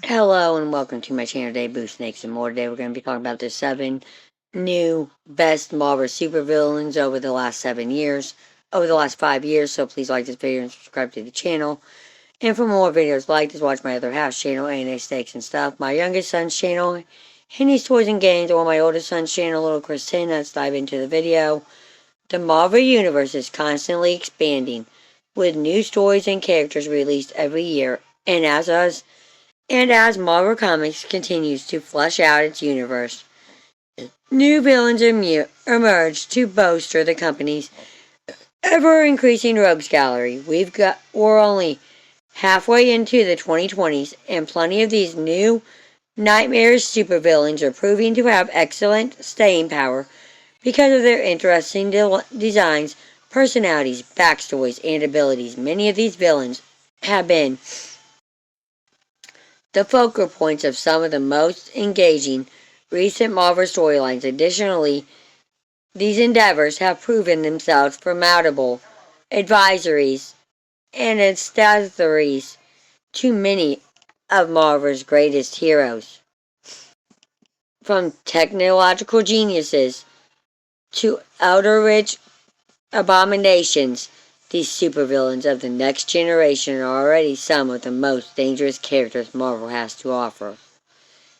Hello and welcome to my channel today, Boo Snakes and More. Today we're going to be talking about the 7 new best Marvel supervillains over the last 5 years. So please like this video and subscribe to the channel. And for more videos like this, watch my other house channel, A&A Snakes and Stuff, my youngest son's channel, Henny's Toys and Games, or my oldest son's channel, Little Chris 10. Let's dive into the video. The Marvel Universe is constantly expanding, with new stories and characters released every year, and as Marvel Comics continues to flesh out its universe, new villains emerge to bolster the company's ever-increasing rogues gallery. We're only halfway into the 2020s, and plenty of these new nightmarish supervillains are proving to have excellent staying power because of their interesting designs, personalities, backstories, and abilities. Many of these villains have been the focal points of some of the most engaging recent Marvel storylines. Additionally, these endeavors have proven themselves formidable advisories and accessories to many of Marvel's greatest heroes. From technological geniuses to outer-rich abominations, these supervillains of the next generation are already some of the most dangerous characters Marvel has to offer.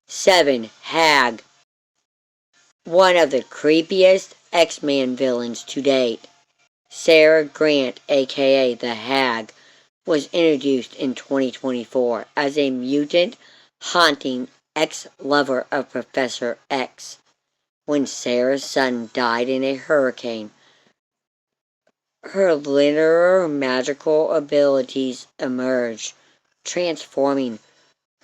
7. Hag. One of the creepiest X-Men villains to date. Sarah Grant, aka the Hag, was introduced in 2024 as a mutant haunting ex-lover of Professor X. When Sarah's son died in a hurricane, her linear magical abilities emerged, transforming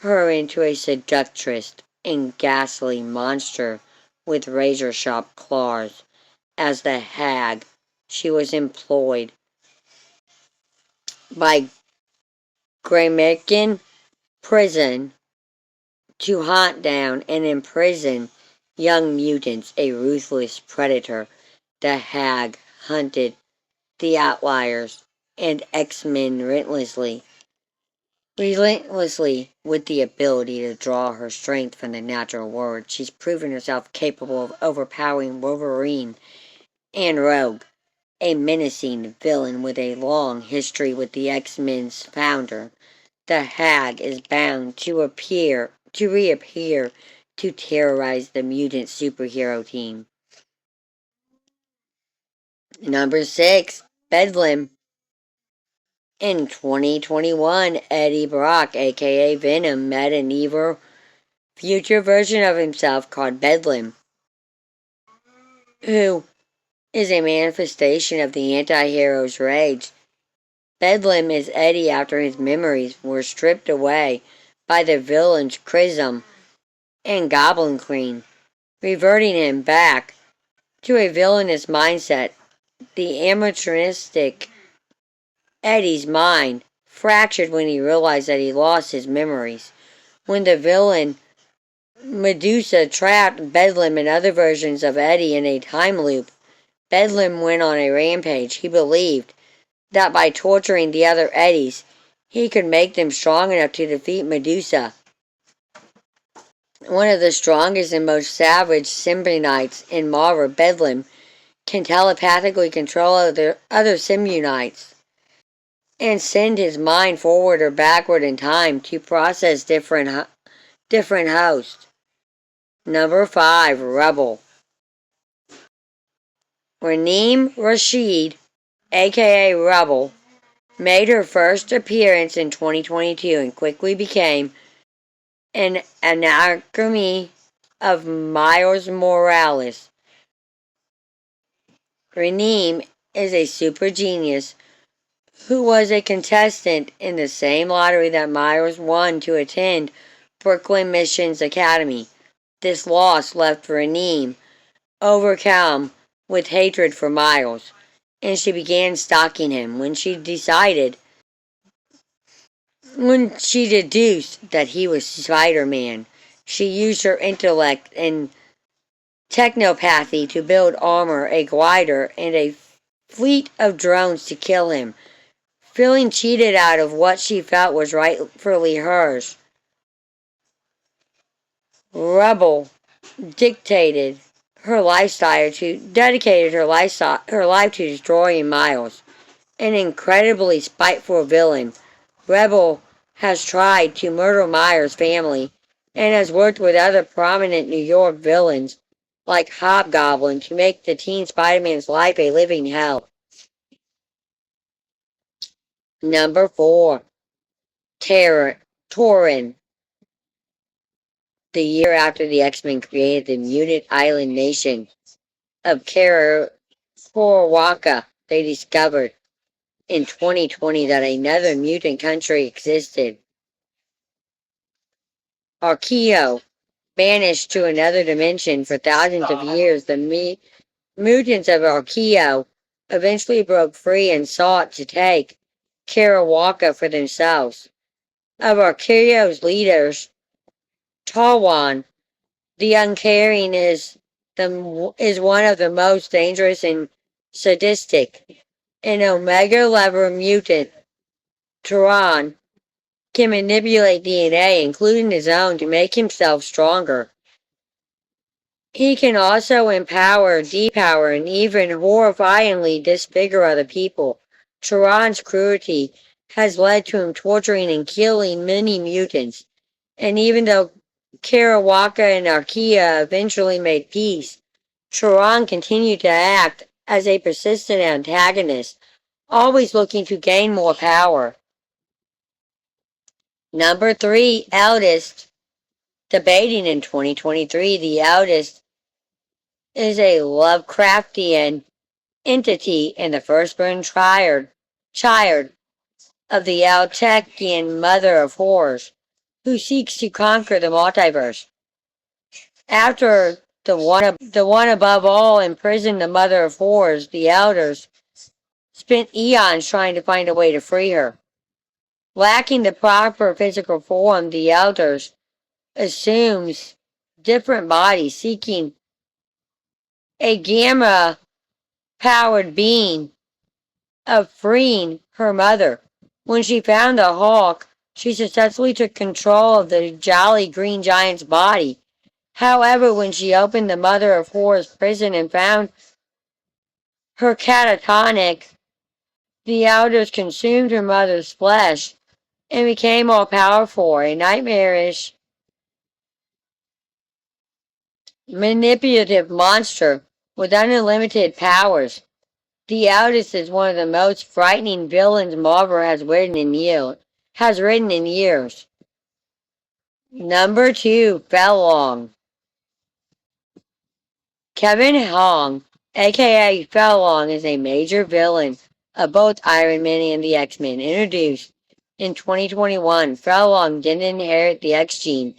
her into a seductress and ghastly monster with razor-sharp claws. As the Hag, she was employed by Graymakin Prison to hunt down and imprison young mutants, a ruthless predator. The Hag hunted the Outliers and X-Men relentlessly with the ability to draw her strength from the natural world. She's proven herself capable of overpowering Wolverine and Rogue, a menacing villain with a long history with the X-Men's founder. The Hag is bound to reappear to terrorize the mutant superhero team. Number 6, Bedlam. In 2021, Eddie Brock, aka Venom, met an evil future version of himself called Bedlam, who is a manifestation of the anti-hero's rage. Bedlam is Eddie after his memories were stripped away by the villains Chrism and Goblin Queen, reverting him back to a villainous mindset. The amateuristic Eddie's mind fractured when he realized that he lost his memories. When the villain Medusa trapped Bedlam and other versions of Eddie in a time loop, Bedlam went on a rampage. He believed that by torturing the other Eddies, he could make them strong enough to defeat Medusa, one of the strongest and most savage Symbiontics in Marvel. Bedlam can telepathically control other Symbiontics and send his mind forward or backward in time to process different hosts. Number 5, Rebel. Raneem Rashid, aka Rebel, made her first appearance in 2022 and quickly became an anachronism of Miles Morales. Raneem is a super genius who was a contestant in the same lottery that Miles won to attend Brooklyn Missions Academy. This loss left Raneem overcome with hatred for Miles, and she began stalking him. When she deduced that he was Spider-Man, she used her intellect and technopathy to build armor, a glider, and a fleet of drones to kill him. Feeling cheated out of what she felt was rightfully hers, Rebel dictated her lifestyle to dedicated her life to destroying Miles, an incredibly spiteful villain. Rebel has tried to murder Myers' family and has worked with other prominent New York villains like Hobgoblin to make the teen Spider-Man's life a living hell. Number 4. Terror, Torin. The year after the X-Men created the mutant island nation of Karawaka, they discovered in 2020 that another mutant country existed. Archeo, banished to another dimension for thousands of years, the mutants of Archeo eventually broke free and sought to take Karawaka for themselves. Of Archeo's leaders, Tawan, the Uncaring, is one of the most dangerous and sadistic. An Omega level mutant, Turan, can manipulate DNA, including his own, to make himself stronger. He can also empower, depower, and even horrifyingly disfigure other people. Turan's cruelty has led to him torturing and killing many mutants, and even though Karawaka and Archaea eventually made peace, Turan continued to act as a persistent antagonist, always looking to gain more power. Number 3, Eldest. Debating in 2023, the Eldest is a Lovecraftian entity and the firstborn child of the Altekian Mother of Horrors, who seeks to conquer the multiverse. After the one above all imprisoned the Mother of Horrors, the Elders spent eons trying to find a way to free her. Lacking the proper physical form, the Elders assumes different bodies, seeking a gamma-powered being of freeing her mother. When she found the Hulk, she successfully took control of the jolly green giant's body. However, when she opened the Mother of Horrors prison and found her catatonic, the elders consumed her mother's flesh and became all powerful, a nightmarish, manipulative monster with unlimited powers. The eldest is one of the most frightening villains Marvel has written in years. Number 2, Felong. Kevin Hong, aka Felong, is a major villain of both Iron Man and the X-Men. Introduced in 2021, Felong didn't inherit the X gene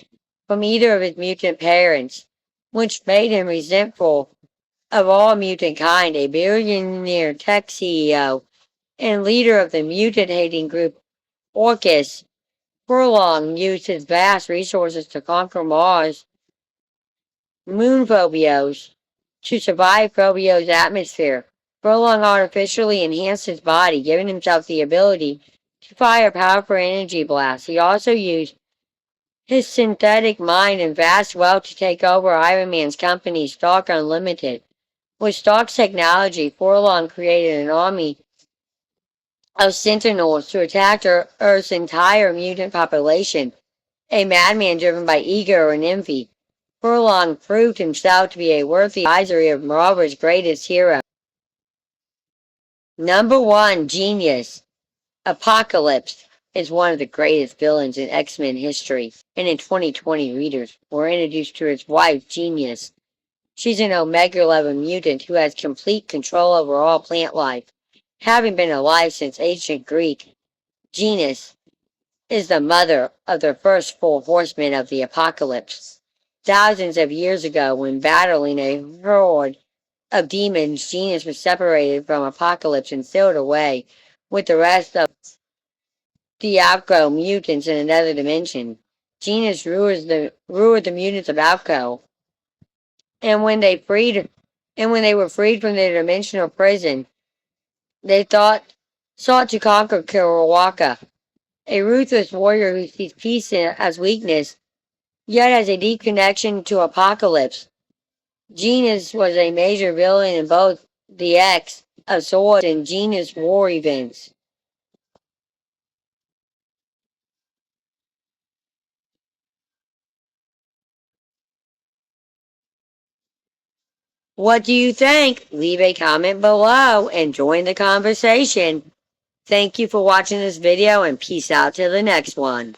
from either of his mutant parents, which made him resentful of all mutant kind, a billionaire tech CEO and leader of the mutant-hating group Orcus. Furlong used his vast resources to conquer Mars' moon Phobios to survive Phobio's atmosphere. Furlong artificially enhanced his body, giving himself the ability to fire powerful energy blasts. He also used his synthetic mind and vast wealth to take over Iron Man's company, Stark Unlimited. With Stark's technology, Furlong created an army of Sentinels to attack Earth's entire mutant population, a madman driven by ego and envy. Furlong proved himself to be a worthy adversary of Marvel's greatest hero. Number 1, Genius. Apocalypse is one of the greatest villains in X-Men history, and in 2020 readers were introduced to his wife, Genius. She's an Omega-level mutant who has complete control over all plant life, having been alive since ancient Greek. Genius is the mother of the first four horsemen of the apocalypse. Thousands of years ago, when battling a horde of demons, Genius was separated from Apocalypse and sealed away with the rest of the Alco mutants in another dimension. Genius ruled the mutants of Alco, and when they were freed from their dimensional prison, they sought to conquer Kirawaka, a ruthless warrior who sees peace as weakness yet has a deep connection to Apocalypse. Genius was a major villain in both the X of Swords and Genius War events. What do you think? Leave a comment below and join the conversation. Thank you for watching this video and peace out to the next one.